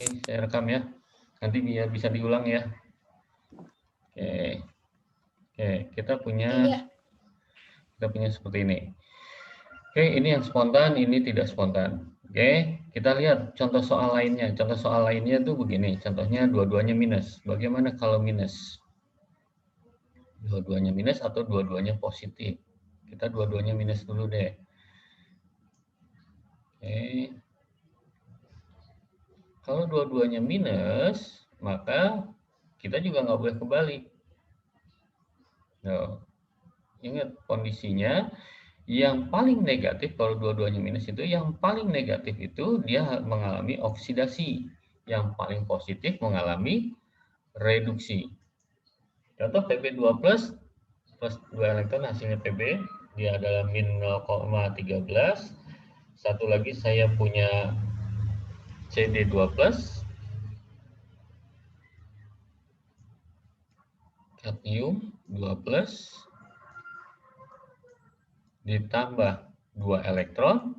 Oke, saya rekam ya. Nanti biar bisa diulang ya. Oke. Oke, kita punya seperti ini. Oke, ini yang spontan, ini tidak spontan. Oke, kita lihat contoh soal lainnya. Contoh soal lainnya tuh begini. Contohnya dua-duanya minus. Bagaimana kalau minus? Dua-duanya minus atau dua-duanya positif? Kita dua-duanya minus dulu deh. Oke. Kalau dua-duanya minus, maka kita juga nggak boleh kebalik. Nah, ingat kondisinya yang paling negatif kalau dua-duanya minus itu, yang paling negatif itu dia mengalami oksidasi, yang paling positif mengalami reduksi. Contoh Pb2 plus 2 elektron hasilnya Pb, dia adalah min 0,13. Satu lagi saya punya Cd2 plus, cadmium 2 plus, ditambah 2 elektron,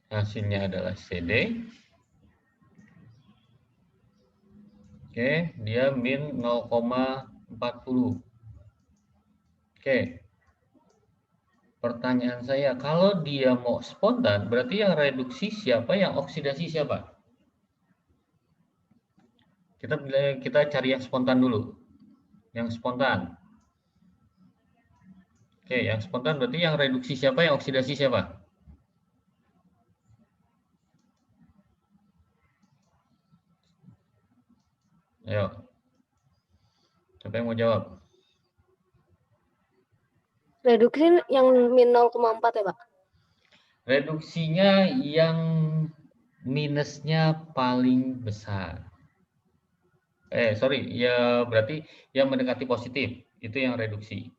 hasilnya adalah Cd. Oke, dia min 0,40. Oke, pertanyaan saya, kalau dia mau spontan, berarti yang reduksi siapa, yang oksidasi siapa? Kita cari yang spontan dulu. Yang spontan. Oke, yang spontan berarti yang reduksi siapa, yang oksidasi siapa? Ayo. Siapa yang mau jawab? Reduksi yang min 0,4 ya, Pak? Reduksinya yang minusnya paling besar. Sorry, ya berarti yang mendekati positif, itu yang reduksi.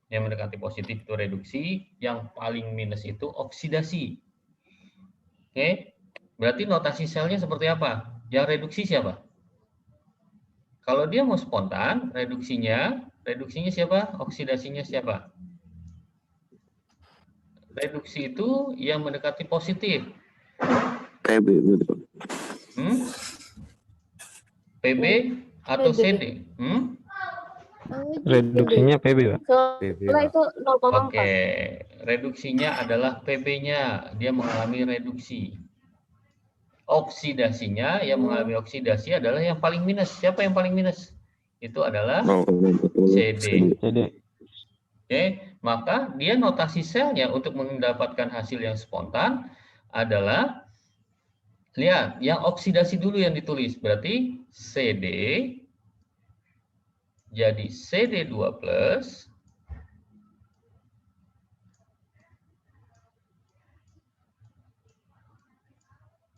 Yang mendekati positif itu reduksi, yang paling minus itu oksidasi. Oke, berarti notasi selnya seperti apa? Yang reduksi siapa? Kalau dia mau spontan, reduksinya siapa? Oksidasinya siapa? Reduksi itu yang mendekati positif. PB betul. PB atau CD? Reduksinya PB, Pak. Soalnya itu 0,4. Oke, reduksinya adalah PB-nya, dia mengalami reduksi. Oksidasinya yang mengalami oksidasi adalah yang paling minus. Siapa yang paling minus? Itu adalah CD. Oke, maka dia notasi selnya untuk mendapatkan hasil yang spontan adalah, lihat, yang oksidasi dulu yang ditulis. Berarti CD jadi CD2 plus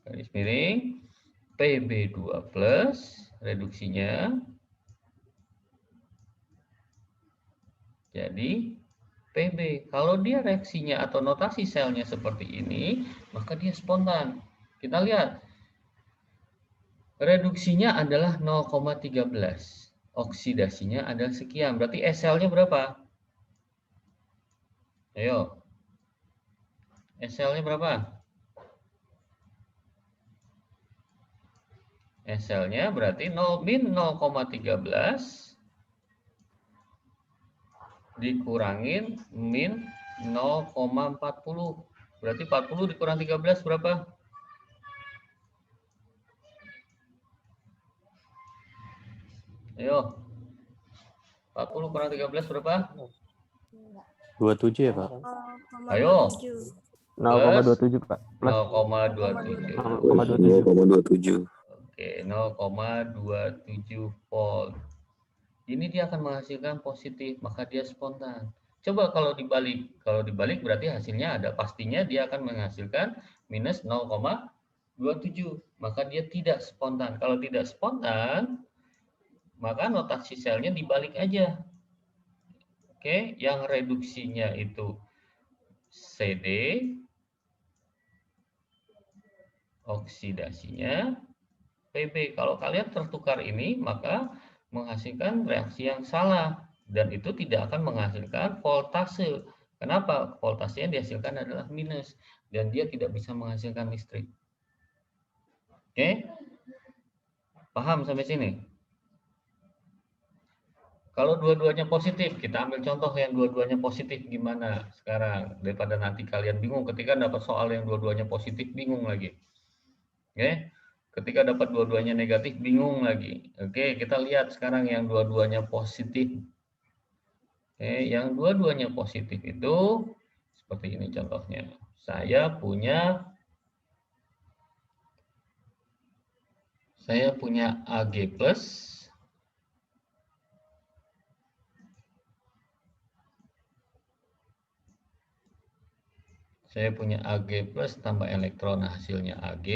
garis miring Pb2 plus reduksinya jadi Pb. Kalau dia reaksinya atau notasi selnya seperti ini, maka dia spontan. Kita lihat. Reduksinya adalah 0,13. Oksidasinya adalah sekian. Berarti SL-nya berapa? Ayo. SL-nya berapa? SL-nya berarti min 0,13 dikurangin min 0,40. Berarti 40 dikurang 13 berapa? Ayo. 40 kurang 13 berapa? 27 ya, Pak? Ayo. 0,27, Pak. Plus 0,27. Oke, 0,27 volt. Ini dia akan menghasilkan positif, maka dia spontan. Coba kalau dibalik. Kalau dibalik berarti hasilnya ada. Pastinya dia akan menghasilkan minus 0,27. Maka dia tidak spontan. Kalau tidak spontan, maka notasi selnya dibalik aja. Oke, yang reduksinya itu CD, oksidasinya PB. Kalau kalian tertukar ini, maka menghasilkan reaksi yang salah. Dan itu tidak akan menghasilkan voltase. Kenapa? Voltase yang dihasilkan adalah minus. dan dia tidak bisa menghasilkan listrik. Oke? Paham sampai sini? Kalau dua-duanya positif, kita ambil contoh yang dua-duanya positif gimana sekarang, daripada nanti kalian bingung ketika dapat soal yang dua-duanya positif, bingung lagi. Oke? Ketika dapat dua-duanya negatif, bingung lagi. Oke, kita lihat sekarang yang dua-duanya positif. Oke, yang dua-duanya positif itu seperti ini contohnya. Saya punya AG plus, tambah elektron, hasilnya Ag.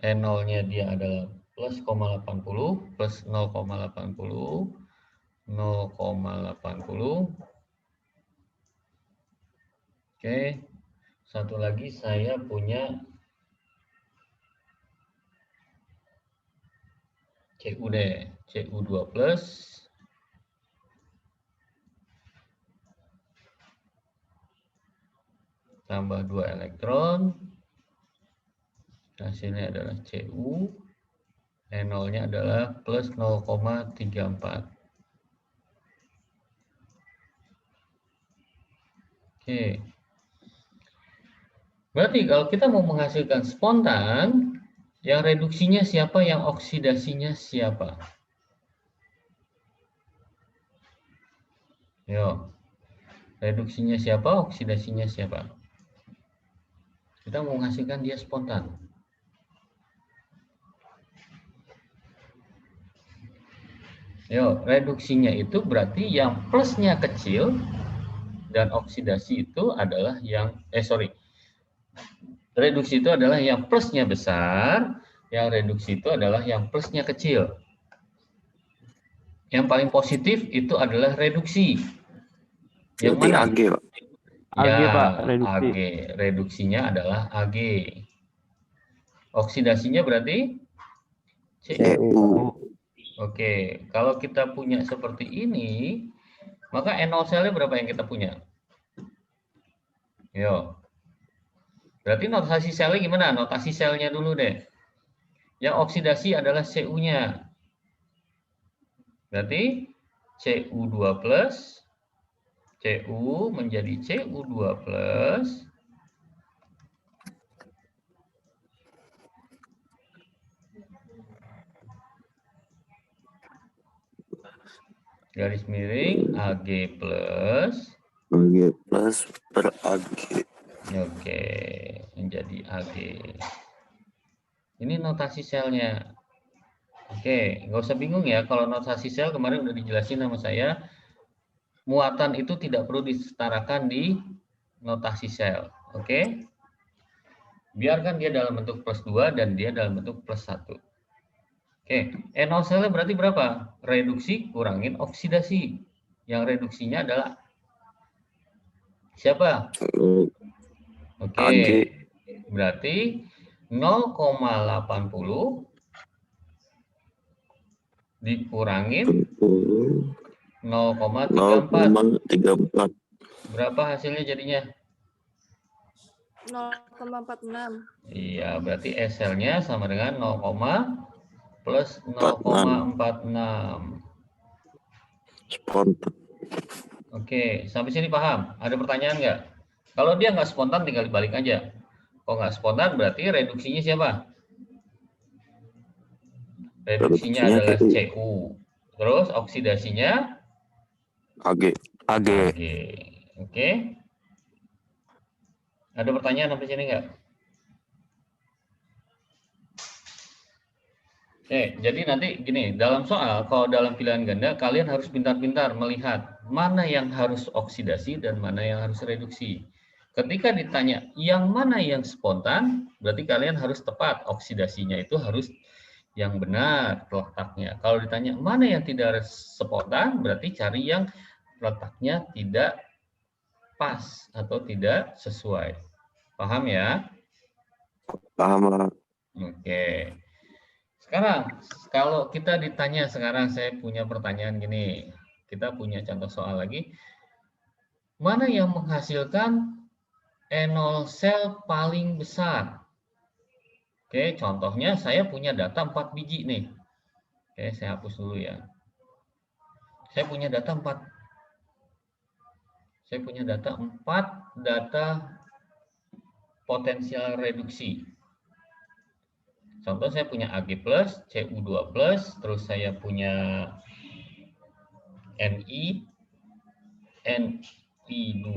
N0-nya dia adalah plus 0,80, plus 0,80, 0,80. Oke, satu lagi saya punya CuD, Cu2 plus, tambah 2 elektron, hasilnya adalah Cu, N0-nya adalah plus 0,34. Oke. Berarti kalau kita mau menghasilkan spontan, yang reduksinya siapa, yang oksidasinya siapa? Yo. Reduksinya siapa, oksidasinya siapa? Kita mau menghasilkan dia spontan. Yo, reduksinya itu berarti yang plusnya kecil dan oksidasi itu adalah yang reduksi itu adalah yang plusnya besar, yang reduksi itu adalah yang plusnya kecil. Yang paling positif itu adalah reduksi. Yang Berarti mana? AG, Pak. Ya, AG, Pak, reduksi. AG. Reduksinya adalah AG. Oksidasinya berarti Cu. Oke, kalau kita punya seperti ini, maka N0 selnya berapa yang kita punya? Yo. Berarti notasi selnya gimana? Notasi selnya dulu deh. Yang oksidasi adalah Cu-nya. Berarti Cu2 plus, Cu menjadi Cu2 plus, garis miring Ag plus, AG plus per AG. oke, menjadi Ag. Ini notasi selnya. Oke, nggak usah bingung ya, kalau notasi sel kemarin udah dijelasin sama saya, muatan itu tidak perlu disetarakan di notasi sel. Oke? Biarkan dia dalam bentuk plus 2 dan dia dalam bentuk plus 1. Oke, NO selnya berarti berapa? Reduksi kurangin oksidasi. Yang reduksinya adalah siapa? Oke, AG. berarti 0,80 dikurangin 0,34. 0,34. Berapa hasilnya jadinya? 0,46. Iya, berarti SL-nya sama dengan 0, plus 46. 0,46. Spontan. Oke, sampai sini paham? Ada pertanyaan nggak? Kalau dia nggak spontan, tinggal dibalik aja. Kalau nggak spontan, berarti reduksinya siapa? Reduksinya adalah Cu. Terus oksidasinya? AG. AG. Oke. Ada pertanyaan sampai sini nggak? Oke, jadi nanti gini, dalam soal, kalau dalam pilihan ganda, kalian harus pintar-pintar melihat mana yang harus oksidasi dan mana yang harus reduksi. Ketika ditanya yang mana yang spontan, berarti kalian harus tepat, oksidasinya itu harus yang benar letaknya. Kalau ditanya mana yang tidak spontan, berarti cari yang letaknya tidak pas atau tidak sesuai. Paham ya? Paham. Oke. Sekarang, kalau kita ditanya sekarang, saya punya pertanyaan gini. Kita punya contoh soal lagi. mana yang menghasilkan E0 sel paling besar? Oke, contohnya saya punya data 4 biji nih. Oke, saya hapus dulu ya. Saya punya data 4. Saya punya data 4 data potensial reduksi. Contoh saya punya Ag+, Cu2+, terus saya punya Ni, Ni2+,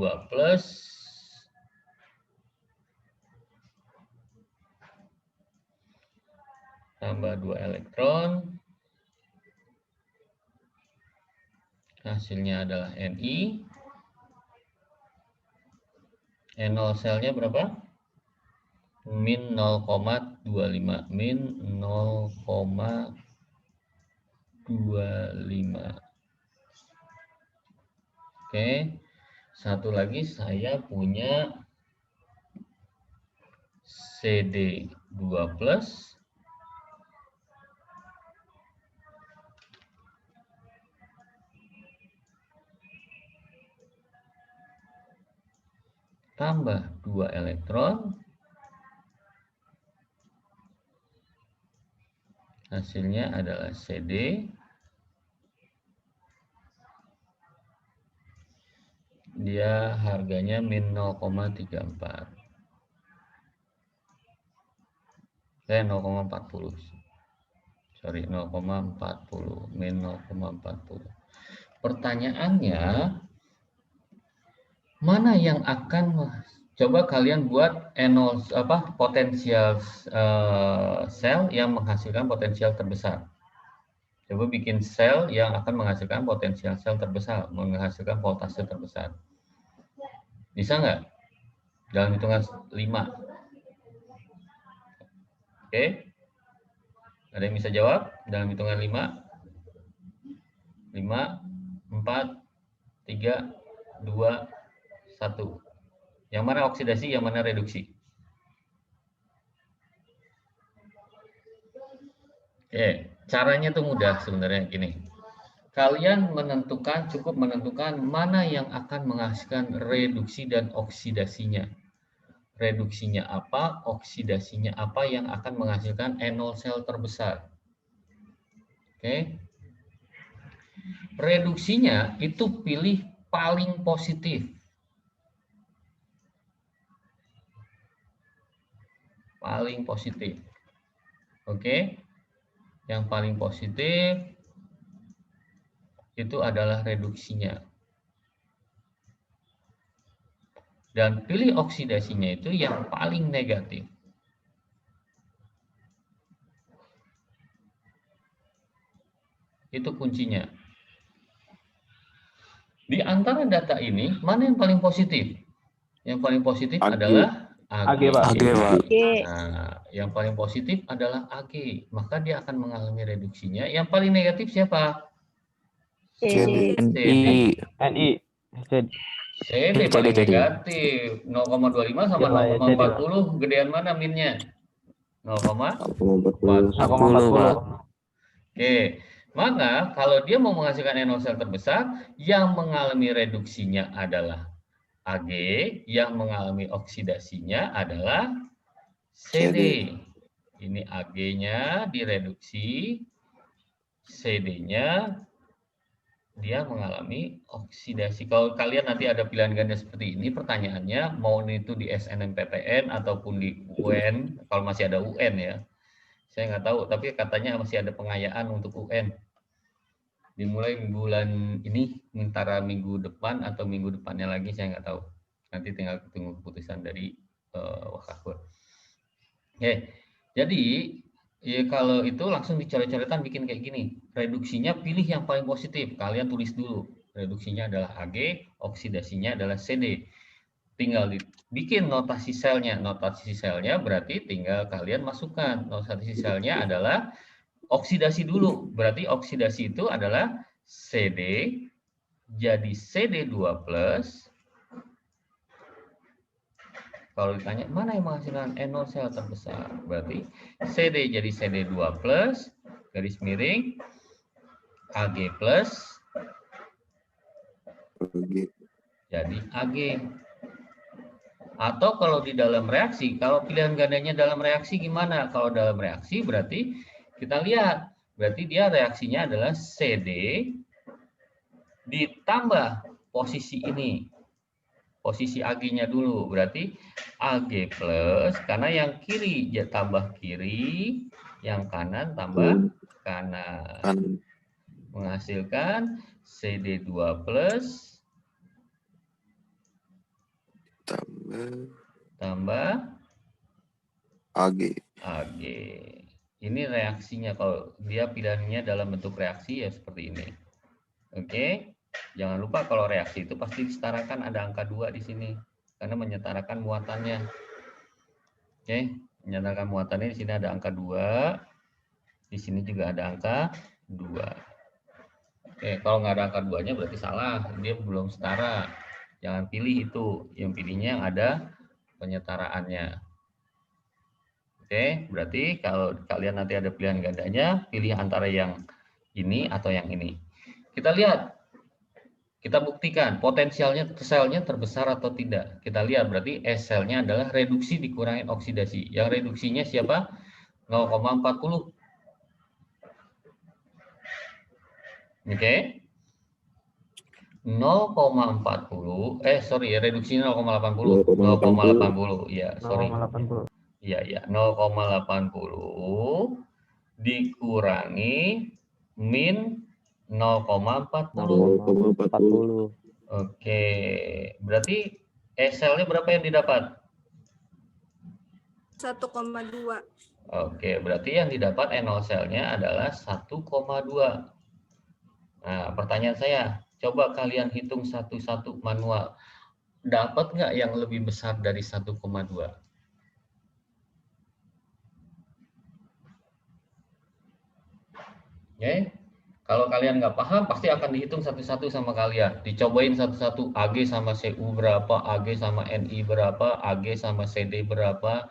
tambah 2 elektron. Hasilnya adalah Ni. E0 selnya berapa? Min 0,25. Min 0,25. Oke. Satu lagi saya punya CD2+. Tambah 2 elektron. Hasilnya adalah CD. Dia harganya min 0,34. 0,40. Sorry, 0,40. Min 0,40. Pertanyaannya, mana yang akan coba kalian buat E0 potensial sel yang menghasilkan potensial terbesar. Coba bikin sel yang akan menghasilkan potensial sel terbesar, menghasilkan voltase terbesar. Bisa nggak? Dalam hitungan 5. Oke. Ada yang bisa jawab? Dalam hitungan 5. 5, 4, 3, 2, 1. Yang mana oksidasi, yang mana reduksi? Oke, caranya tuh mudah sebenarnya gini. Kalian cukup menentukan mana yang akan menghasilkan reduksi dan oksidasinya. Reduksinya apa, oksidasinya apa yang akan menghasilkan E0 sel terbesar. Oke. Reduksinya itu pilih paling positif. Paling positif. Oke. Yang paling positif itu adalah reduksinya. Dan pilih oksidasinya itu yang paling negatif. Itu kuncinya. Di antara data ini, mana yang paling positif? Yang paling positif Ag. adalah Ag. Ag, Pak. Ag, Pak. Nah, yang paling positif adalah Ag. Maka dia akan mengalami reduksinya. Yang paling negatif siapa? CD. CD. Ni. CD paling negatif. 0,25 sama Coba ya, 0,40. Gedean mana minnya? 0,40. 0,40. Oke. Maka kalau dia mau menghasilkan E0 sel terbesar, yang mengalami reduksinya adalah Ag, yang mengalami oksidasinya adalah CD. Ini Ag-nya direduksi, CD-nya dia mengalami oksidasi. Kalau kalian nanti ada pilihan ganda seperti ini, pertanyaannya mau itu di SNMPTN ataupun di UN, kalau masih ada UN ya. Saya nggak tahu, tapi katanya masih ada pengayaan untuk UN. Dimulai bulan ini, antara minggu depan atau minggu depannya lagi, saya nggak tahu. Nanti tinggal tunggu keputusan dari Wakafur. Oke, jadi ya kalau itu langsung dicoret-coretan bikin kayak gini. Reduksinya pilih yang paling positif. Kalian tulis dulu. Reduksinya adalah Ag, oksidasinya adalah CD. Tinggal bikin notasi selnya. Notasi selnya berarti tinggal kalian masukkan. Notasi selnya adalah oksidasi dulu. Berarti oksidasi itu adalah CD jadi CD2+. Kalau ditanya mana yang menghasilkan E0 sel terbesar, berarti CD jadi CD2+, garis miring, Ag+, jadi Ag. Atau kalau di dalam reaksi, kalau pilihan gandanya dalam reaksi gimana? Kalau dalam reaksi berarti kita lihat, berarti dia reaksinya adalah CD ditambah posisi ini. Posisi Ag-nya dulu, berarti Ag plus, karena yang kiri ya tambah kiri, yang kanan tambah kanan. Menghasilkan CD2 plus tambah Ag. Ag. Ini reaksinya, kalau dia pilihannya dalam bentuk reaksi ya seperti ini. Oke, jangan lupa kalau reaksi itu pasti disetarakan ada angka 2 di sini karena menyetarakan muatannya. Oke, menyetarakan muatannya di sini ada angka 2. Di sini juga ada angka 2. Oke, kalau nggak ada angka 2-nya berarti salah, dia belum setara. Jangan pilih itu, yang pilihnya yang ada penyetaraannya. Oke, berarti kalau kalian nanti ada pilihan gandanya, pilih antara yang ini atau yang ini. Kita lihat, kita buktikan potensialnya selnya terbesar atau tidak. Kita lihat berarti S selnya adalah reduksi dikurangi oksidasi. Yang reduksinya siapa? 0,40. Oke. 0,40 reduksinya 0,80. 0,80 ya, sorry. 0,80. Ya, 0,80 dikurangi min 0,40. Oke, berarti SL-nya berapa yang didapat? 1,2. Oke, berarti yang didapat NO cell-nya adalah 1,2. Nah, pertanyaan saya, coba kalian hitung satu-satu manual. Dapat nggak yang lebih besar dari 1,2? Oke, kalau kalian nggak paham, pasti akan dihitung satu-satu sama kalian. Dicobain satu-satu, Ag sama Cu berapa, Ag sama Ni berapa, Ag sama CD berapa,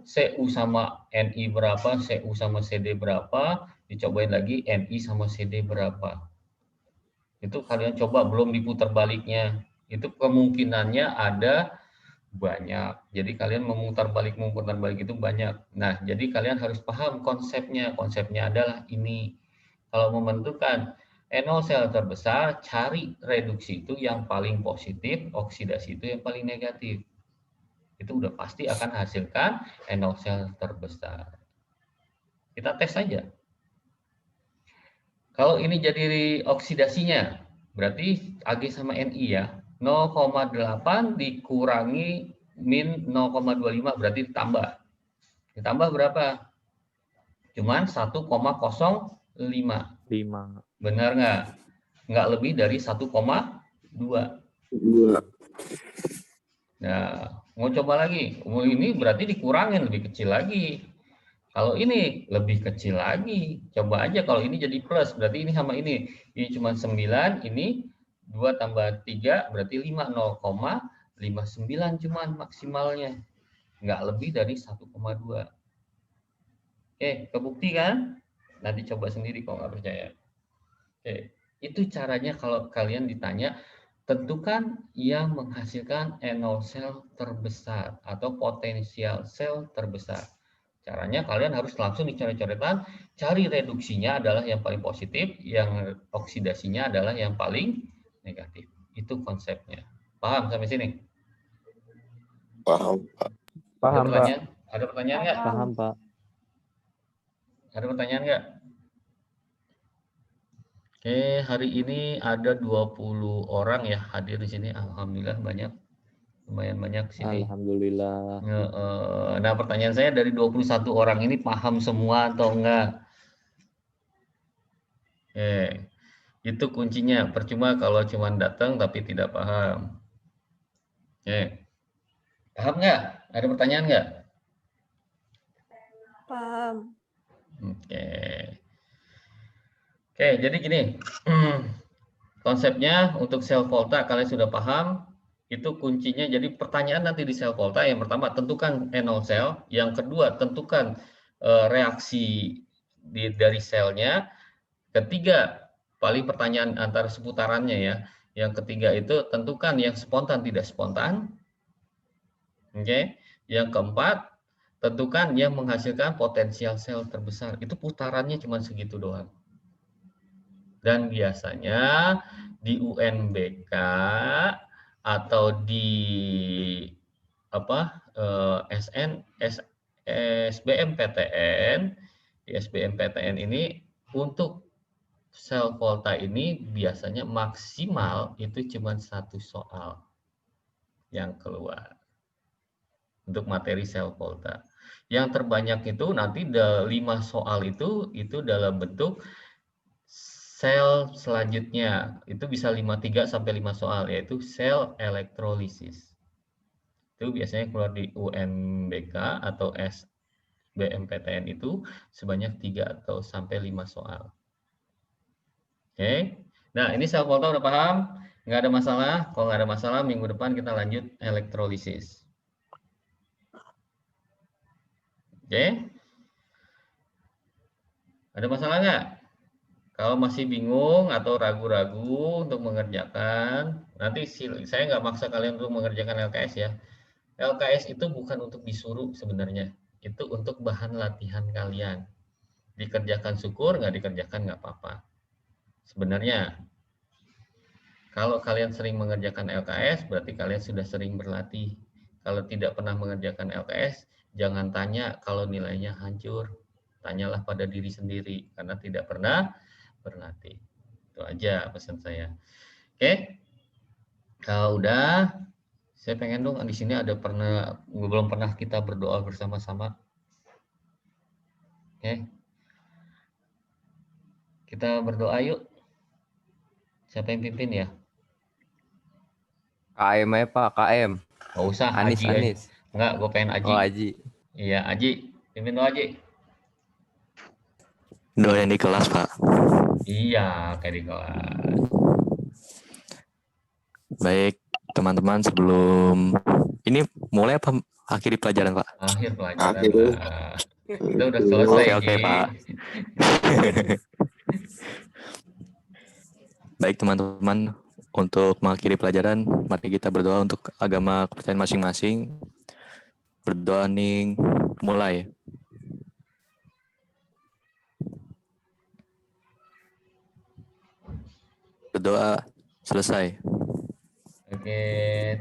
Cu sama Ni berapa, Cu sama CD berapa, dicobain lagi Ni sama CD berapa. Itu kalian coba, belum diputar baliknya. Itu kemungkinannya ada banyak. Jadi kalian memutar balik itu banyak. Nah, jadi kalian harus paham konsepnya. Konsepnya adalah ini. Kalau membentukkan NO sel terbesar, cari reduksi itu yang paling positif, oksidasi itu yang paling negatif. Itu udah pasti akan hasilkan NO sel terbesar. Kita tes saja. Kalau ini jadi oksidasinya, berarti Ag sama Ni ya. 0,8 dikurangi min 0,25 berarti ditambah. Ditambah berapa? Cuman 1,05. 5. Benar nggak? Nggak lebih dari 1,2. Nah, mau coba lagi. Ini berarti dikurangin, lebih kecil lagi. Kalau ini lebih kecil lagi. Coba aja kalau ini jadi plus, berarti ini sama ini. Ini cuma 9, ini 2 tambah 3, berarti 5, 0,59 cuman maksimalnya. Nggak lebih dari 1,2. Oke, kebukti kan? Nanti coba sendiri kalau nggak percaya. Oke, itu caranya kalau kalian ditanya, tentukan yang menghasilkan NO sel terbesar atau potensial sel terbesar. Caranya kalian harus langsung dicoret-coretan, cari reduksinya adalah yang paling positif, yang oksidasinya adalah yang paling negatif. Itu konsepnya. Paham sampai sini? Paham, Pak. Paham, Pak. Ada pertanyaan nggak? Paham, Pak. Ada pertanyaan nggak? Oke, hari ini ada 20 orang ya hadir di sini. Alhamdulillah banyak. Lumayan banyak sini. Alhamdulillah. Nah, pertanyaan saya dari 21 orang ini paham semua atau enggak? Itu kuncinya. Percuma kalau cuma datang tapi tidak paham. Paham nggak? Ada pertanyaan nggak? Paham. Oke, jadi gini. Konsepnya untuk sel volta kalian sudah paham. Itu kuncinya. Jadi pertanyaan nanti di sel volta yang pertama tentukan NO sel, yang kedua tentukan reaksi dari selnya, ketiga paling pertanyaan antara seputarannya ya, Yang ketiga itu tentukan yang spontan tidak spontan. Oke. Yang keempat, tentukan yang menghasilkan potensial sel terbesar. Itu putarannya cuma segitu doang. Dan biasanya di UNBK atau di SBMPTN, di SBMPTN ini untuk sel volta ini biasanya maksimal itu cuma 1 soal yang keluar untuk materi sel volta. Yang terbanyak itu nanti 5 soal itu dalam bentuk sel selanjutnya. Itu bisa 3 sampai 5 soal, yaitu sel elektrolisis. Itu biasanya keluar di UNBK atau SBMPTN itu sebanyak 3 atau sampai 5 soal. Oke. Nah, ini sel volta udah paham? Nggak ada masalah. Kalau nggak ada masalah, minggu depan kita lanjut elektrolisis. Oke. Ada masalah nggak? Kalau masih bingung atau ragu-ragu untuk mengerjakan, nanti saya nggak maksa kalian untuk mengerjakan LKS ya. LKS itu bukan untuk disuruh sebenarnya. Itu untuk bahan latihan kalian. Dikerjakan syukur, nggak dikerjakan nggak apa-apa. Sebenarnya, kalau kalian sering mengerjakan LKS, berarti kalian sudah sering berlatih. Kalau tidak pernah mengerjakan LKS, jangan tanya kalau nilainya hancur. Tanyalah pada diri sendiri, karena tidak pernah berlatih. Itu aja pesan saya. Oke. Kalau udah, saya pengen dong di sini belum pernah kita berdoa bersama-sama. Oke. Kita berdoa yuk. Siapa yang pimpin ya? KM aja Pak, KM. Nggak usah, Anis, Aji. Anis. Enggak, gue pengen Aji. Oh, Aji. Iya, Aji. Pimpin doa, Aji. Doa yang di kelas, Pak. Iya, kayak di kelas. Baik, teman-teman, sebelum ini mulai apa akhiri pelajaran, Pak? Akhir pelajaran. Akhir. Pak. Kita udah selesai. Oke, Ji. Pak. Baik, teman-teman, untuk mengakhiri pelajaran, mari kita berdoa untuk agama kepercayaan masing-masing. Berdoa nih, mulai. Berdoa selesai. Oke,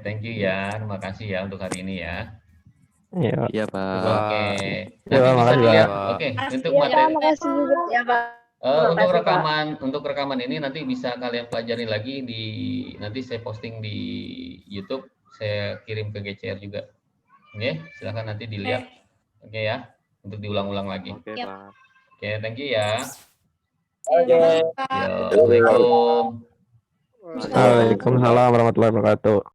thank you ya. Terima kasih ya untuk hari ini ya. Iya. Iya, Pak. Oke. Ya, Nanti bisa makasih, dilihat. Pak. Oke, untuk Iya, materi makasih juga. Ya, Pak. untuk rekaman ini nanti bisa kalian pelajari lagi nanti saya posting di YouTube, saya kirim ke GCR juga. Oke, silakan nanti dilihat. Oke ya, untuk diulang-ulang lagi. Oke, Yap. Pak. Oke, thank you ya. Oke. Yo, Assalamualaikum. Waalaikumsalam warahmatullahi wabarakatuh.